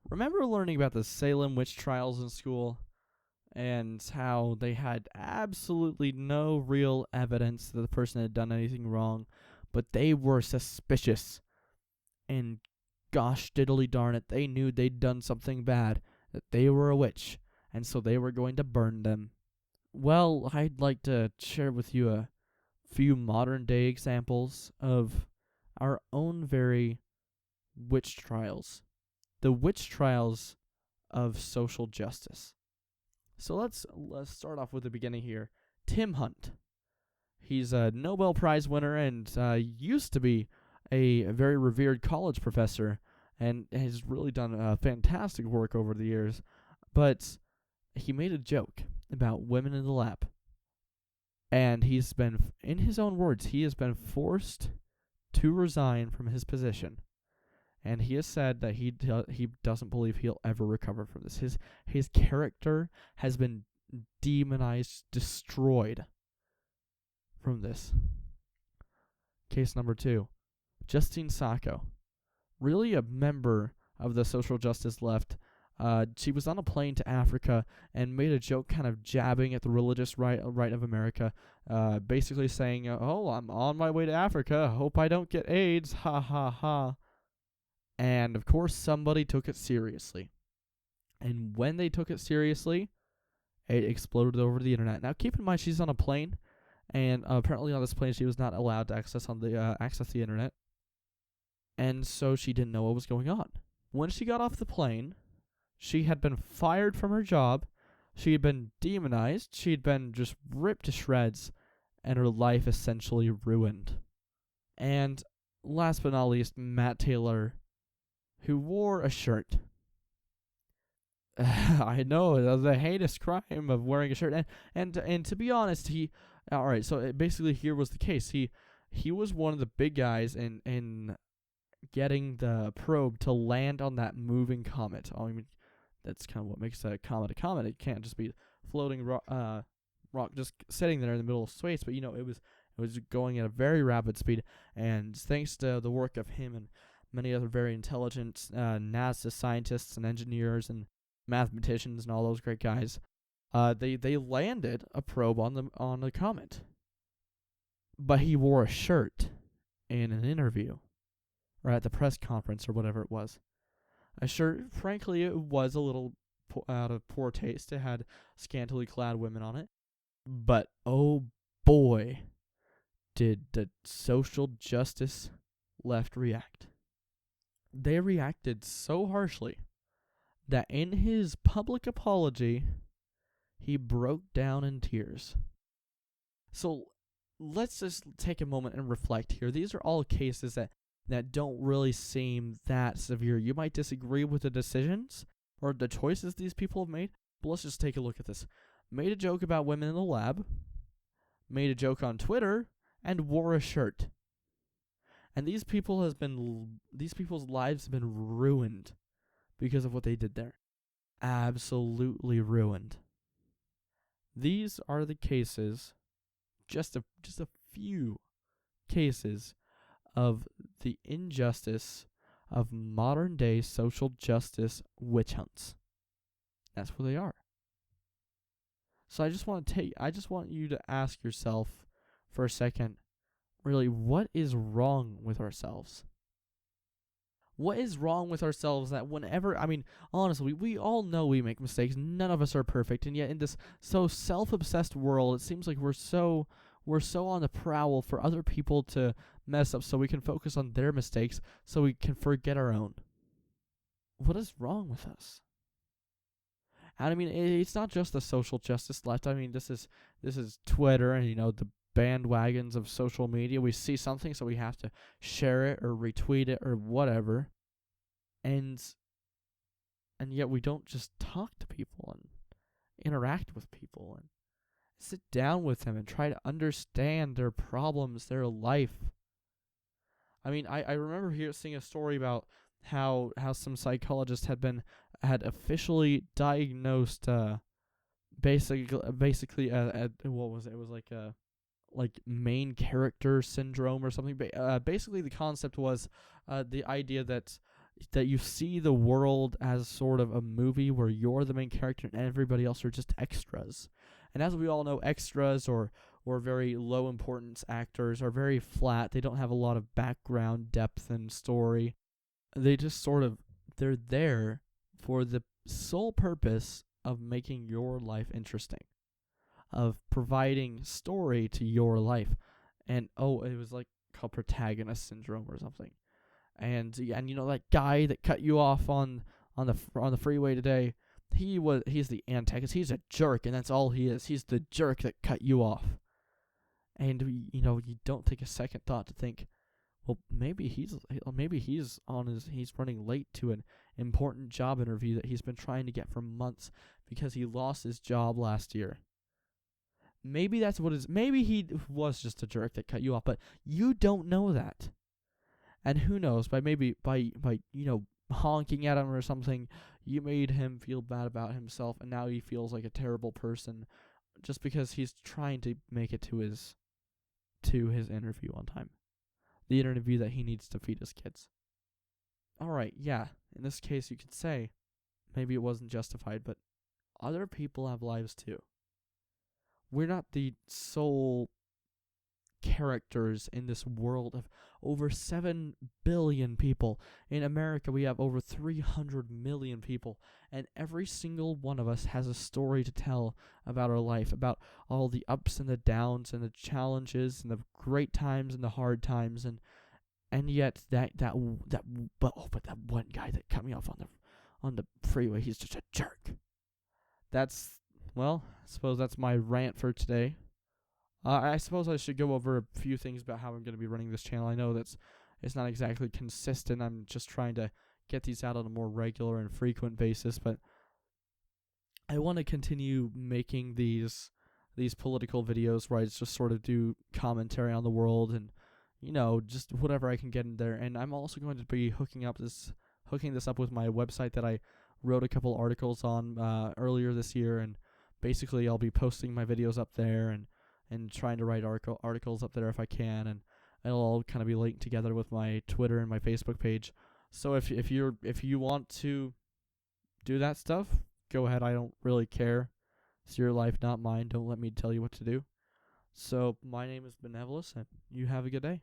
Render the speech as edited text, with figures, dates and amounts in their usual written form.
Remember learning about the Salem witch trials in school and how they had absolutely no real evidence that the person had done anything wrong, but they were suspicious. And gosh diddly darn it, they knew they'd done something bad, that they were a witch, and so they were going to burn them. Well, I'd like to share with you a few modern day examples of our own very witch trials. The witch trials of social justice. So let's start off with the beginning here. Tim Hunt. He's a Nobel Prize winner and used to be a very revered college professor and has really done fantastic work over the years. But he made a joke about women in the lab. And he's been, in his own words, he has been forced to resign from his position. And he has said that he doesn't believe he'll ever recover from this. His character has been demonized, destroyed from this. Case number 2. Justine Sacco. Really a member of the social justice left. She was on a plane to Africa and made a joke kind of jabbing at the religious right of America, basically saying, oh, I'm on my way to Africa. Hope I don't get AIDS. Ha ha ha. And, of course, somebody took it seriously. And when they took it seriously, it exploded over the internet. Now, keep in mind, she's on a plane, and apparently on this plane, she was not allowed to access the internet. And so she didn't know what was going on. When she got off the plane, she had been fired from her job, she had been demonized, she had been just ripped to shreds, and her life essentially ruined. And last but not least, Matt Taylor, who wore a shirt. I know, the heinous crime of wearing a shirt. And to be honest, alright, so basically here was the case. He was one of the big guys in getting the probe to land on that moving comet. I mean, that's kind of what makes a comet a comet. It can't just be floating rock just sitting there in the middle of space, but it was going at a very rapid speed, and thanks to the work of him and many other very intelligent NASA scientists and engineers and mathematicians and all those great guys, they landed a probe on the comet. But he wore a shirt in an interview, or at the press conference, or whatever it was. A shirt, frankly, it was a little out of poor taste. It had scantily clad women on it. But oh boy, did the social justice left react. They reacted so harshly that in his public apology, he broke down in tears. So let's just take a moment and reflect here. These are all cases that don't really seem that severe. You might disagree with the decisions or the choices these people have made, but let's just take a look at this. Made a joke about women in the lab, made a joke on Twitter, and wore a shirt. And these people's lives have been ruined because of what they did there. Absolutely ruined. These are the cases, just a few cases of the injustice of modern day social justice witch hunts. That's what they are. So I just want you to ask yourself for a second, really, what is wrong with ourselves? What is wrong with ourselves that whenever, honestly, we all know we make mistakes. None of us are perfect. And yet in this so self-obsessed world, it seems like we're so on the prowl for other people to mess up so we can focus on their mistakes so we can forget our own. What is wrong with us? And it's not just the social justice left. This is Twitter and, the bandwagons of social media. We see something, so we have to share it or retweet it or whatever. And yet we don't just talk to people and interact with people and sit down with them and try to understand their problems, their life. I remember seeing a story about how some psychologist had officially diagnosed basically what was it? It was like main character syndrome or something. Basically the concept was the idea that that you see the world as sort of a movie where you're the main character and everybody else are just extras. And as we all know, extras or very low importance actors are very flat. They don't have a lot of background depth and story. They just sort of, they're there for the sole purpose of making your life interesting, of providing story to your life. And it was like called protagonist syndrome or something. And you know that guy that cut you off on the freeway today, he's the antagonist. He's a jerk, and that's all he is. He's the jerk that cut you off. And you don't take a second thought to think, well, maybe he's running late to an important job interview that he's been trying to get for months because he lost his job last year. Maybe that's what it is. Maybe he was just a jerk that cut you off, but you don't know that. And who knows, by honking at him or something, you made him feel bad about himself, and now he feels like a terrible person just because he's trying to make it to his interview on time. The interview that he needs to feed his kids. Alright, yeah, in this case you could say maybe it wasn't justified, but other people have lives too. We're not the sole characters in this world of over 7 billion people. In America, we have over 300 million people, and every single one of us has a story to tell about our life, about all the ups and the downs and the challenges and the great times and the hard times, and yet that one guy that cut me off on the freeway, he's just a jerk. I suppose that's my rant for today. I suppose I should go over a few things about how I'm going to be running this channel. I know it's not exactly consistent. I'm just trying to get these out on a more regular and frequent basis, but I want to continue making these political videos where I just sort of do commentary on the world and just whatever I can get in there. And I'm also going to be hooking this up with my website that I wrote a couple articles on earlier this year, and basically I'll be posting my videos up there and trying to write articles up there if I can, and it'll all kind of be linked together with my Twitter and my Facebook page. So if you want to do that stuff, go ahead. I don't really care. It's your life, not mine. Don't let me tell you what to do. So my name is Benevolus, and you have a good day.